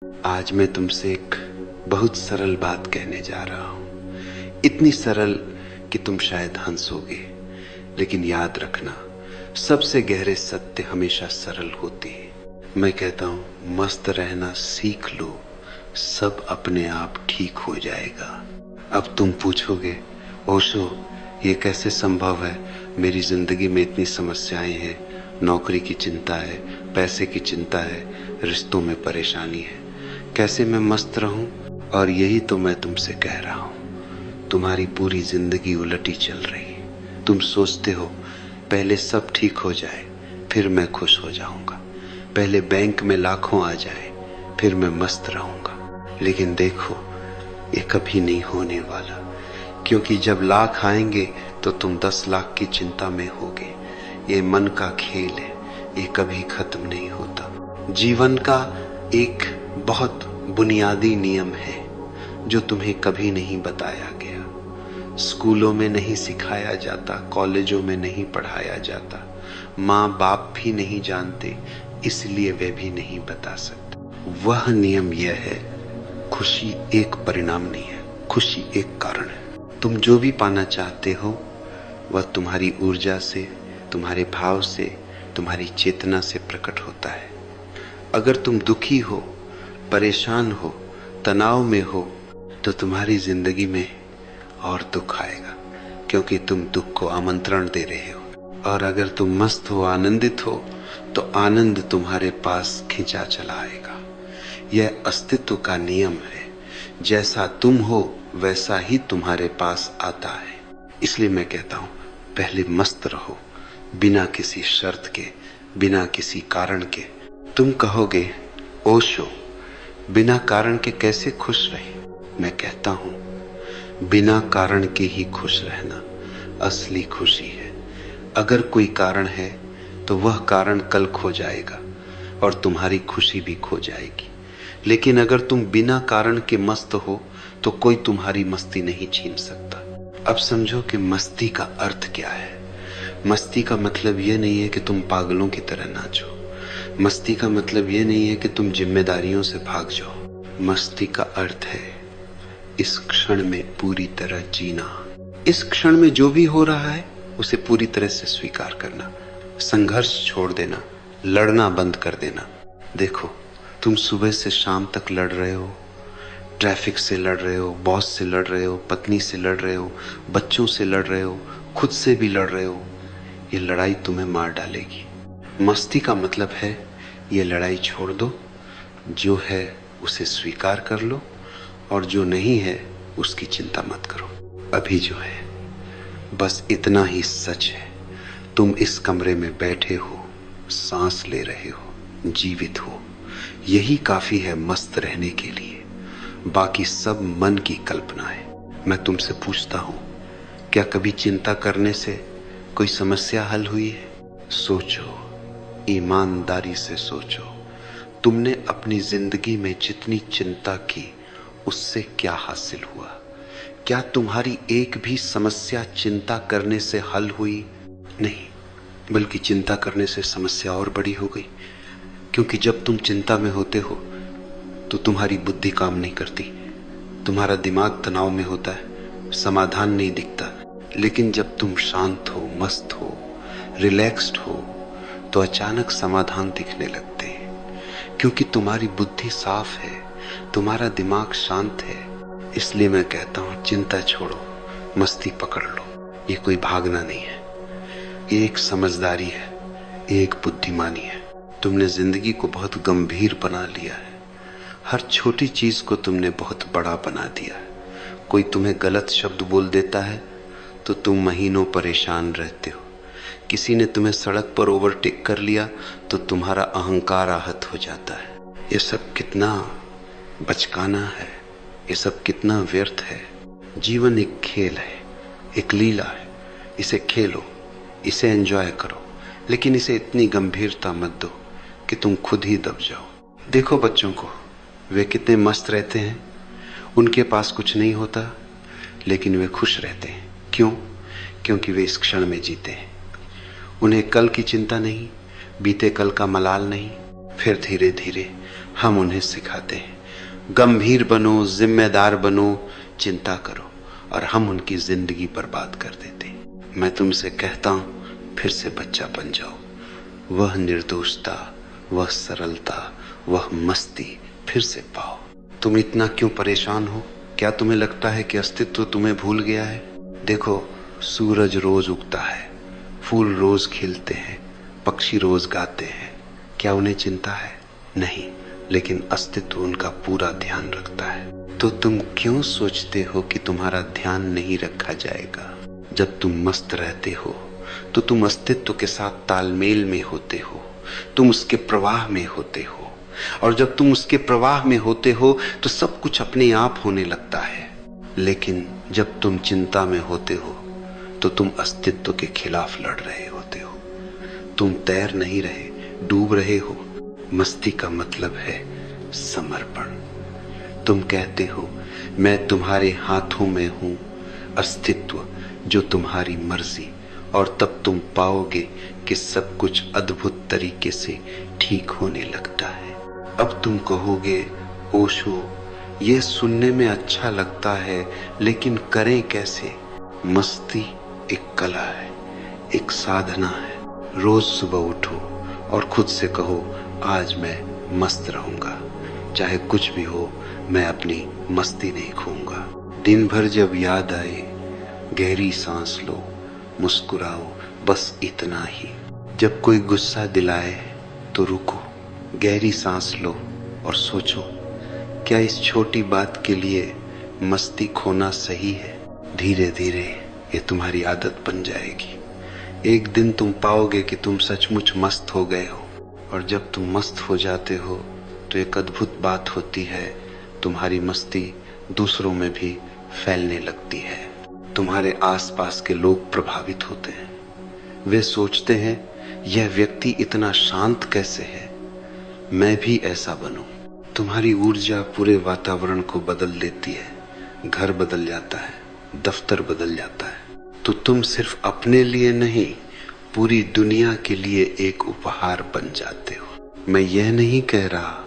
आज मैं तुमसे एक बहुत सरल बात कहने जा रहा हूं, इतनी सरल कि तुम शायद हंसोगे, लेकिन याद रखना सबसे गहरे सत्य हमेशा सरल होते हैं। मैं कहता हूं मस्त रहना सीख लो, सब अपने आप ठीक हो जाएगा। अब तुम पूछोगे ओशो ये कैसे संभव है, मेरी जिंदगी में इतनी समस्याएं हैं, नौकरी की चिंता है, पैसे की चिंता है, रिश्तों में परेशानी है, कैसे मैं मस्त रहूं। और यही तो मैं तुमसे कह रहा हूं, तुम्हारी पूरी जिंदगी उलटी चल रही है। तुम सोचते हो पहले सब ठीक हो जाए फिर मैं खुश हो जाऊंगा, पहले बैंक में लाखों आ जाए फिर मैं मस्त रहूंगा। लेकिन देखो ये कभी नहीं होने वाला, क्योंकि जब लाख आएंगे तो तुम 10 लाख की चिंता में होगे। ये मन का खेल है, ये कभी खत्म नहीं होता। जीवन का एक बहुत बुनियादी नियम है जो तुम्हें कभी नहीं बताया गया, स्कूलों में नहीं सिखाया जाता, कॉलेजों में नहीं पढ़ाया जाता, माँ बाप भी नहीं जानते, इसलिए वे भी नहीं बता सकते। वह नियम यह है, खुशी एक परिणाम नहीं है, खुशी एक कारण है। तुम जो भी पाना चाहते हो वह तुम्हारी ऊर्जा से, तुम्हारे भाव से, तुम्हारी चेतना से प्रकट होता है। अगर तुम दुखी हो, परेशान हो, तनाव में हो तो तुम्हारी जिंदगी में और दुख आएगा, क्योंकि तुम दुख को आमंत्रण दे रहे हो। और अगर तुम मस्त हो, आनंदित हो तो आनंद तुम्हारे पास खिंचा चला आएगा। यह अस्तित्व का नियम है, जैसा तुम हो वैसा ही तुम्हारे पास आता है। इसलिए मैं कहता हूं पहले मस्त रहो, बिना किसी शर्त के, बिना किसी कारण के। तुम कहोगे ओशो बिना कारण के कैसे खुश रहे? मैं कहता हूं बिना कारण के ही खुश रहना असली खुशी है। अगर कोई कारण है तो वह कारण कल खो जाएगा और तुम्हारी खुशी भी खो जाएगी। लेकिन अगर तुम बिना कारण के मस्त हो तो कोई तुम्हारी मस्ती नहीं छीन सकता। अब समझो कि मस्ती का अर्थ क्या है। मस्ती का मतलब यह नहीं है कि तुम पागलों की तरह नाचो, मस्ती का मतलब यह नहीं है कि तुम जिम्मेदारियों से भाग जाओ। मस्ती का अर्थ है इस क्षण में पूरी तरह जीना, इस क्षण में जो भी हो रहा है उसे पूरी तरह से स्वीकार करना, संघर्ष छोड़ देना, लड़ना बंद कर देना। देखो तुम सुबह से शाम तक लड़ रहे हो, ट्रैफिक से लड़ रहे हो, बॉस से लड़ रहे हो, पत्नी से लड़ रहे हो, बच्चों से लड़ रहे हो, खुद से भी लड़ रहे हो। ये लड़ाई तुम्हें मार डालेगी। मस्ती का मतलब है ये लड़ाई छोड़ दो, जो है उसे स्वीकार कर लो और जो नहीं है उसकी चिंता मत करो। अभी जो है बस इतना ही सच है, तुम इस कमरे में बैठे हो, सांस ले रहे हो, जीवित हो, यही काफी है मस्त रहने के लिए। बाकी सब मन की कल्पना है। मैं तुमसे पूछता हूं, क्या कभी चिंता करने से कोई समस्या हल हुई है? सोचो, ईमानदारी से सोचो, तुमने अपनी जिंदगी में जितनी चिंता की उससे क्या हासिल हुआ? क्या तुम्हारी एक भी समस्या चिंता करने से हल हुई? नहीं, बल्कि चिंता करने से समस्या और बड़ी हो गई। क्योंकि जब तुम चिंता में होते हो तो तुम्हारी बुद्धि काम नहीं करती, तुम्हारा दिमाग तनाव में होता है, समाधान नहीं दिखता। लेकिन जब तुम शांत हो, मस्त हो, रिलैक्स्ड हो तो अचानक समाधान दिखने लगते हैं, क्योंकि तुम्हारी बुद्धि साफ है, तुम्हारा दिमाग शांत है। इसलिए मैं कहता हूं चिंता छोड़ो, मस्ती पकड़ लो। ये कोई भागना नहीं है, ये एक समझदारी है, ये एक बुद्धिमानी है। तुमने जिंदगी को बहुत गंभीर बना लिया है, हर छोटी चीज को तुमने बहुत बड़ा बना दिया है। कोई तुम्हें गलत शब्द बोल देता है तो तुम महीनों परेशान रहते हो। किसी ने तुम्हें सड़क पर ओवरटेक कर लिया तो तुम्हारा अहंकार आहत हो जाता है। ये सब कितना बचकाना है, ये सब कितना व्यर्थ है। जीवन एक खेल है, एक लीला है, इसे खेलो, इसे एंजॉय करो, लेकिन इसे इतनी गंभीरता मत दो कि तुम खुद ही दब जाओ। देखो बच्चों को, वे कितने मस्त रहते हैं, उनके पास कुछ नहीं होता लेकिन वे खुश रहते हैं। क्यों? क्योंकि वे इस क्षण में जीते हैं। उन्हें कल की चिंता नहीं, बीते कल का मलाल नहीं। फिर धीरे धीरे हम उन्हें सिखाते हैं, गंभीर बनो, जिम्मेदार बनो, चिंता करो, और हम उनकी जिंदगी बर्बाद कर देते हैं। मैं तुमसे कहता हूं, फिर से बच्चा बन जाओ। वह निर्दोषता, वह सरलता, वह मस्ती फिर से पाओ। तुम इतना क्यों परेशान हो? क्या तुम्हें लगता है कि अस्तित्व तुम्हें भूल गया है? देखो, सूरज रोज उगता है, फूल रोज खिलते हैं, पक्षी रोज गाते हैं। क्या उन्हें चिंता है? नहीं, लेकिन अस्तित्व उनका पूरा ध्यान रखता है। तो तुम क्यों सोचते हो कि तुम्हारा ध्यान नहीं रखा जाएगा? जब तुम मस्त रहते हो तो तुम अस्तित्व के साथ तालमेल में होते हो, तुम उसके प्रवाह में होते हो, और जब तुम उसके प्रवाह में होते हो तो सब कुछ अपने आप होने लगता है। लेकिन जब तुम चिंता में होते हो तो तुम अस्तित्व के खिलाफ लड़ रहे होते हो। तुम तैर नहीं रहे, डूब रहे हो। मस्ती का मतलब है समर्पण। तुम कहते हो, मैं तुम्हारे हाथों में हूं, अस्तित्व जो तुम्हारी मर्जी, और तब तुम पाओगे कि सब कुछ अद्भुत तरीके से ठीक होने लगता है। अब तुम कहोगे, ओशो, ये सुनने में अच्छा लगता है, लेकिन करें कैसे? मस्ती एक कला है, एक साधना है। रोज सुबह उठो और खुद से कहो, आज मैं मस्त रहूंगा, चाहे कुछ भी हो, मैं अपनी मस्ती नहीं खोऊंगा। दिन भर जब याद आए, गहरी सांस लो, मुस्कुराओ, बस इतना ही। जब कोई गुस्सा दिलाए तो रुको, गहरी सांस लो और सोचो, क्या इस छोटी बात के लिए मस्ती खोना सही है? धीरे धीरे ये तुम्हारी आदत बन जाएगी। एक दिन तुम पाओगे कि तुम सचमुच मस्त हो गए हो, और जब तुम मस्त हो जाते हो तो एक अद्भुत बात होती है, तुम्हारी मस्ती दूसरों में भी फैलने लगती है। तुम्हारे आसपास के लोग प्रभावित होते हैं। वे सोचते हैं, यह व्यक्ति इतना शांत कैसे है, मैं भी ऐसा बनूं। तुम्हारी ऊर्जा पूरे वातावरण को बदल देती है। घर बदल जाता है, दफ्तर बदल जाता है। तो तुम सिर्फ अपने लिए नहीं, पूरी दुनिया के लिए एक उपहार बन जाते हो। मैं यह नहीं कह रहा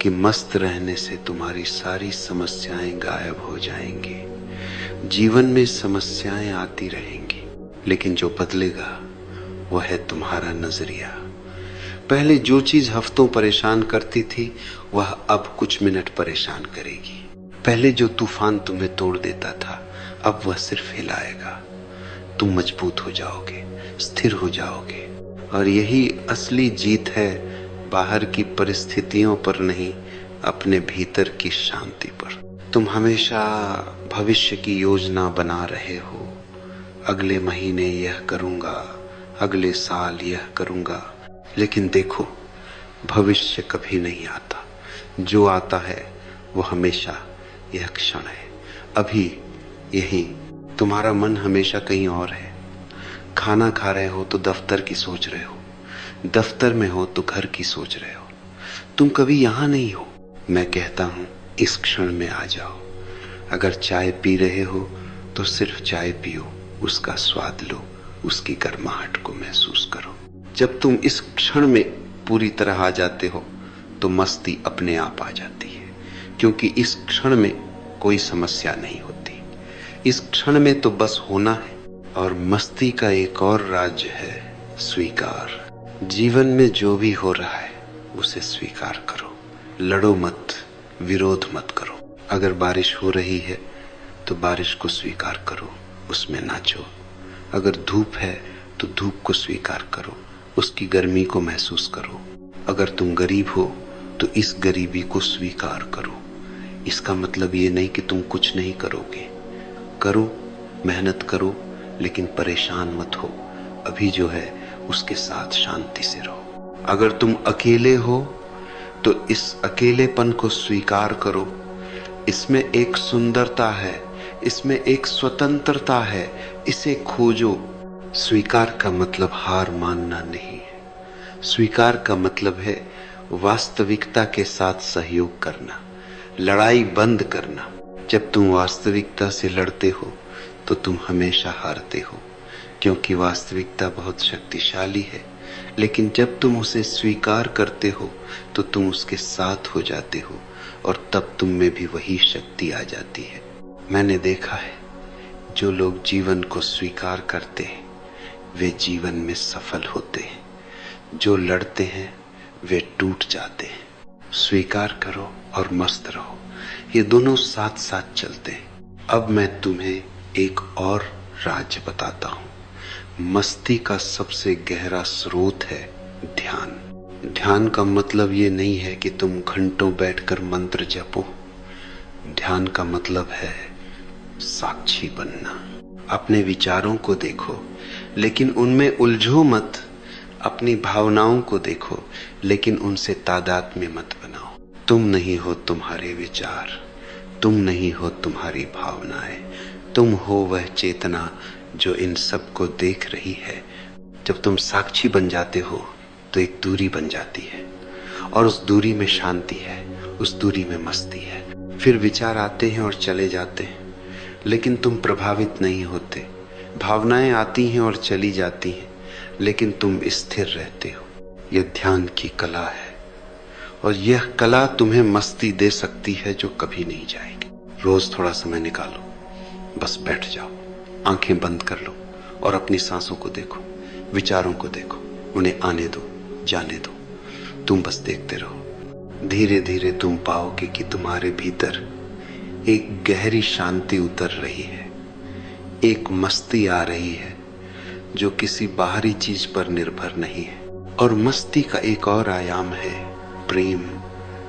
कि मस्त रहने से तुम्हारी सारी समस्याएं गायब हो जाएंगी। जीवन में समस्याएं आती रहेंगी, लेकिन जो बदलेगा वह है तुम्हारा नजरिया। पहले जो चीज हफ्तों परेशान करती थी, वह अब कुछ मिनट परेशान करेगी। पहले जो तूफान तुम्हें तोड़ देता था, अब वह सिर्फ हिलाएगा। तुम मजबूत हो जाओगे, स्थिर हो जाओगे, और यही असली जीत है, बाहर की परिस्थितियों पर नहीं, अपने भीतर की शांति पर। तुम हमेशा भविष्य की योजना बना रहे हो, अगले महीने यह करूंगा, अगले साल यह करूंगा, लेकिन देखो, भविष्य कभी नहीं आता। जो आता है वो हमेशा यह क्षण है, अभी यही। तुम्हारा मन हमेशा कहीं और है। खाना खा रहे हो तो दफ्तर की सोच रहे हो, दफ्तर में हो तो घर की सोच रहे हो। तुम कभी यहां नहीं हो। मैं कहता हूं, इस क्षण में आ जाओ। अगर चाय पी रहे हो तो सिर्फ चाय पियो, उसका स्वाद लो, उसकी गर्माहट को महसूस करो। जब तुम इस क्षण में पूरी तरह आ जाते हो तो मस्ती अपने आप आ जाती है, क्योंकि इस क्षण में कोई समस्या नहीं होती। इस क्षण में तो बस होना है। और मस्ती का एक और राज्य है, स्वीकार। जीवन में जो भी हो रहा है उसे स्वीकार करो। लड़ो मत, विरोध मत करो। अगर बारिश हो रही है तो बारिश को स्वीकार करो, उसमें नाचो। अगर धूप है तो धूप को स्वीकार करो, उसकी गर्मी को महसूस करो। अगर तुम गरीब हो तो इस गरीबी को स्वीकार करो। इसका मतलब ये नहीं कि तुम कुछ नहीं करोगे। करो, मेहनत करो, लेकिन परेशान मत हो। अभी जो है उसके साथ शांति से रहो। अगर तुम अकेले हो तो इस अकेलेपन को स्वीकार करो। इसमें एक सुंदरता है, इसमें एक स्वतंत्रता है, इसे खोजो। स्वीकार का मतलब हार मानना नहीं है। स्वीकार का मतलब है वास्तविकता के साथ सहयोग करना, लड़ाई बंद करना। जब तुम वास्तविकता से लड़ते हो तो तुम हमेशा हारते हो, क्योंकि वास्तविकता बहुत शक्तिशाली है, लेकिन जब तुम उसे स्वीकार करते हो तो तुम उसके साथ हो जाते हो और तब तुम में भी वही शक्ति आ जाती है। मैंने देखा है, जो लोग जीवन को स्वीकार करते हैं वे जीवन में सफल होते हैं, जो लड़ते हैं वे टूट जाते हैं। स्वीकार करो और मस्त रहो, ये दोनों साथ साथ चलते हैं। अब मैं तुम्हें एक और राज बताता हूं। मस्ती का सबसे गहरा स्रोत है ध्यान। ध्यान का मतलब ये नहीं है कि तुम घंटों बैठकर मंत्र जपो। ध्यान का मतलब है साक्षी बनना। अपने विचारों को देखो लेकिन उनमें उलझो मत। अपनी भावनाओं को देखो लेकिन उनसे तादात्म्य मत बनाओ। तुम नहीं हो तुम्हारे विचार, तुम नहीं हो तुम्हारी भावनाएं, तुम हो वह चेतना जो इन सब को देख रही है। जब तुम साक्षी बन जाते हो तो एक दूरी बन जाती है और उस दूरी में शांति है, उस दूरी में मस्ती है। फिर विचार आते हैं और चले जाते हैं लेकिन तुम प्रभावित नहीं होते। भावनाएं आती हैं और चली जाती हैं लेकिन तुम स्थिर रहते हो। यह ध्यान की कला है और यह कला तुम्हें मस्ती दे सकती है जो कभी नहीं जाएगी। रोज थोड़ा समय निकालो, बस बैठ जाओ, आंखें बंद कर लो और अपनी सांसों को देखो, विचारों को देखो, उन्हें आने दो, जाने दो। तुम बस देखते रहो। धीरे धीरे तुम पाओगे कि तुम्हारे भीतर एक गहरी शांति उतर रही है, एक मस्ती आ रही है जो किसी बाहरी चीज पर निर्भर नहीं है। और मस्ती का एक और आयाम है प्रेम,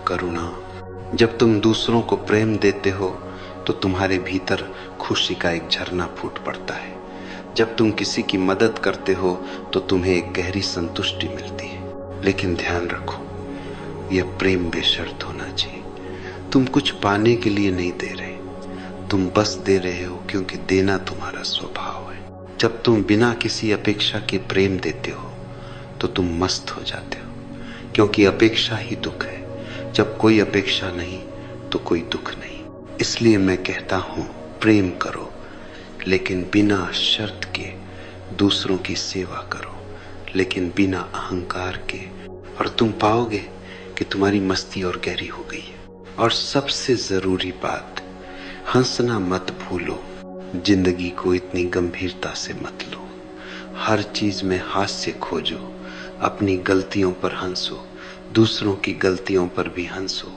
करुणा। जब तुम दूसरों को प्रेम देते हो तो तुम्हारे भीतर खुशी का एक झरना फूट पड़ता है। जब तुम किसी की मदद करते हो तो तुम्हें एक गहरी संतुष्टि मिलती है। लेकिन ध्यान रखो, यह प्रेम बेशर्त होना चाहिए। तुम कुछ पाने के लिए नहीं दे रहे, तुम बस दे रहे हो क्योंकि देना तुम्हारा स्वभाव है। जब तुम बिना किसी अपेक्षा के प्रेम देते हो तो तुम मस्त हो जाते हो, क्योंकि अपेक्षा ही दुख है। जब कोई अपेक्षा नहीं तो कोई दुख नहीं। इसलिए मैं कहता हूं, प्रेम करो लेकिन बिना शर्त के। दूसरों की सेवा करो लेकिन बिना अहंकार के, और तुम पाओगे कि तुम्हारी मस्ती और गहरी हो गई है। और सबसे जरूरी बात, हंसना मत भूलो। जिंदगी को इतनी गंभीरता से मत लो। हर चीज में हास्य खोजो। अपनी गलतियों पर हंसो, दूसरों की गलतियों पर भी हंसो,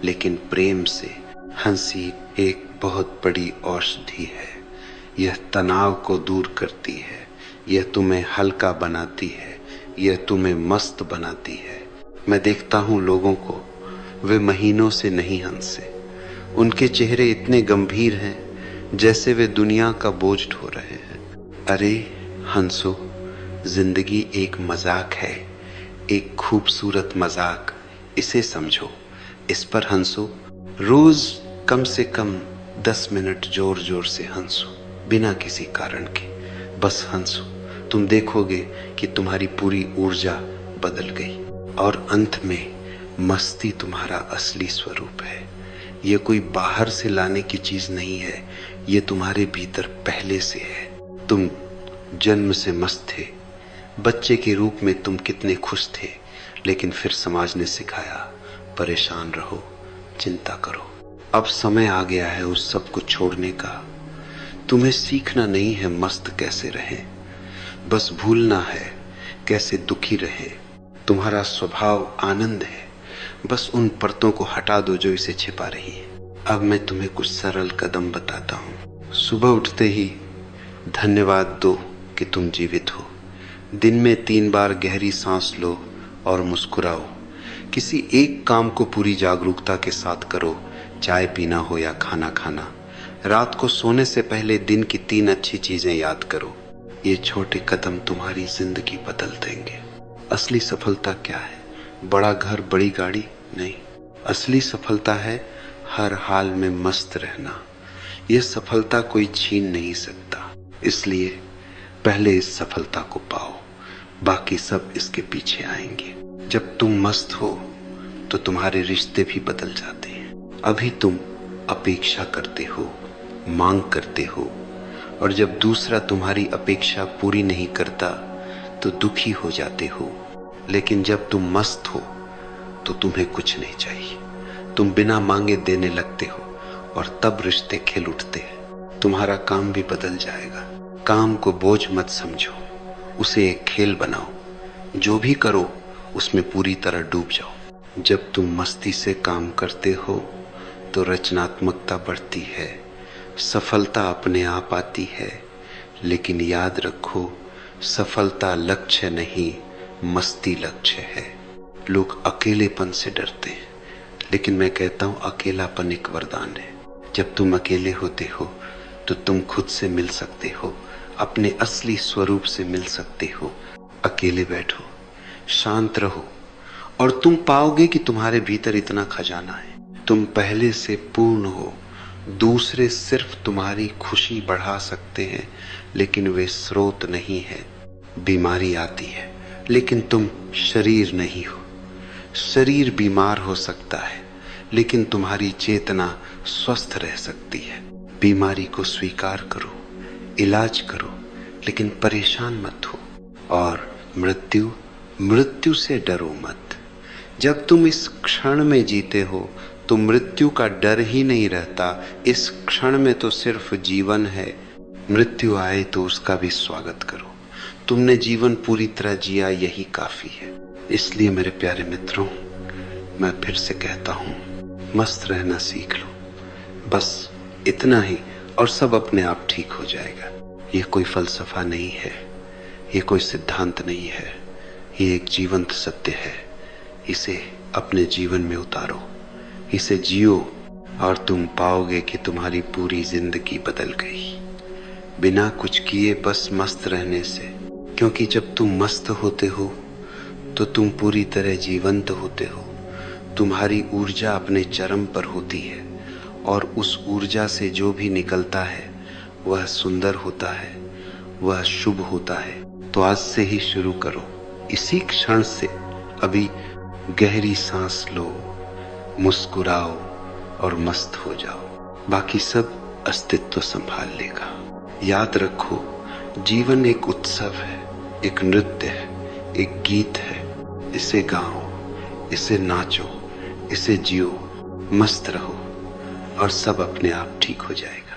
लेकिन प्रेम से। हंसी एक बहुत बड़ी औषधि है। यह तनाव को दूर करती है, यह तुम्हें हल्का बनाती है, यह तुम्हें मस्त बनाती है। मैं देखता हूं लोगों को, वे महीनों से नहीं हंसे। उनके चेहरे इतने गंभीर हैं जैसे वे दुनिया का बोझ ढो रहे हैं। अरे हंसो, जिंदगी एक मजाक है, एक खूबसूरत मजाक। इसे समझो, इस पर हंसो। रोज कम से कम 10 मिनट जोर जोर से हंसो, बिना किसी कारण के। बस हंसो, तुम देखोगे कि तुम्हारी पूरी ऊर्जा बदल गई। और अंत में मस्ती तुम्हारा असली स्वरूप है। ये कोई बाहर से लाने की चीज नहीं है, ये तुम्हारे भीतर पहले से है। तुम जन्म से मस्त थे। बच्चे के रूप में तुम कितने खुश थे, लेकिन फिर समाज ने सिखाया परेशान रहो, चिंता करो। अब समय आ गया है उस सब को छोड़ने का। तुम्हें सीखना नहीं है मस्त कैसे रहे, बस भूलना है कैसे दुखी रहे। तुम्हारा स्वभाव आनंद है, बस उन परतों को हटा दो जो इसे छिपा रही है। अब मैं तुम्हें कुछ सरल कदम बताता हूँ। सुबह उठते ही धन्यवाद दो कि तुम जीवित हो। दिन में 3 बार गहरी सांस लो और मुस्कुराओ। किसी एक काम को पूरी जागरूकता के साथ करो, चाय पीना हो या खाना खाना। रात को सोने से पहले दिन की 3 अच्छी चीजें याद करो। ये छोटे कदम तुम्हारी जिंदगी बदल देंगे। असली सफलता क्या है? बड़ा घर, बड़ी गाड़ी नहीं। असली सफलता है हर हाल में मस्त रहना। यह सफलता कोई छीन नहीं सकता। इसलिए पहले इस सफलता को पाओ, बाकी सब इसके पीछे आएंगे। जब तुम मस्त हो तो तुम्हारे रिश्ते भी बदल जाते हैं। अभी तुम अपेक्षा करते हो, मांग करते हो, और जब दूसरा तुम्हारी अपेक्षा पूरी नहीं करता तो दुखी हो जाते हो। लेकिन जब तुम मस्त हो तो तुम्हें कुछ नहीं चाहिए। तुम बिना मांगे देने लगते हो और तब रिश्ते खिल उठते हैं। तुम्हारा काम भी बदल जाएगा। काम को बोझ मत समझो, उसे एक खेल बनाओ। जो भी करो उसमें पूरी तरह डूब जाओ। जब तुम मस्ती से काम करते हो तो रचनात्मकता बढ़ती है, सफलता अपने आप आती है। लेकिन याद रखो, सफलता लक्ष्य नहीं, मस्ती लक्ष्य है। लोग अकेलेपन से डरते हैं, लेकिन मैं कहता हूं अकेलापन एक वरदान है। जब तुम अकेले होते हो तो तुम खुद से मिल सकते हो, अपने असली स्वरूप से मिल सकते हो। अकेले बैठो, शांत रहो और तुम पाओगे कि तुम्हारे भीतर इतना खजाना है। तुम पहले से पूर्ण हो। दूसरे सिर्फ तुम्हारी खुशी बढ़ा सकते हैं, लेकिन वे स्रोत नहीं है। बीमारी आती है, लेकिन तुम शरीर नहीं हो। शरीर बीमार हो सकता है, लेकिन तुम्हारी चेतना स्वस्थ रह सकती है। बीमारी को स्वीकार करो, इलाज करो, लेकिन परेशान मत हो। और मृत्यु से डरो मत। जब तुम इस क्षण में जीते हो तो मृत्यु का डर ही नहीं रहता। इस क्षण में तो सिर्फ जीवन है। मृत्यु आए तो उसका भी स्वागत करो। तुमने जीवन पूरी तरह जिया, यही काफी है। इसलिए मेरे प्यारे मित्रों, मैं फिर से कहता हूं, मस्त रहना सीख लो। बस इतना ही, और सब अपने आप ठीक हो जाएगा। ये कोई फलसफा नहीं है, ये कोई सिद्धांत नहीं है, ये एक जीवंत सत्य है। इसे अपने जीवन में उतारो, इसे जियो, और तुम पाओगे कि तुम्हारी पूरी जिंदगी बदल गई। बिना कुछ किए बस मस्त रहने से। क्योंकि जब तुम मस्त होते हो तो तुम पूरी तरह जीवंत होते हो। तुम्हारी ऊर्जा अपने चरम पर होती है, और उस ऊर्जा से जो भी निकलता है वह सुंदर होता है, वह शुभ होता है। तो आज से ही शुरू करो, इसी क्षण से। अभी गहरी सांस लो, मुस्कुराओ और मस्त हो जाओ। बाकी सब अस्तित्व संभाल लेगा। याद रखो, जीवन एक उत्सव है, एक नृत्य है, एक गीत है। इसे गाओ, इसे नाचो, इसे जियो, मस्त रहो, और सब अपने आप ठीक हो जाएगा।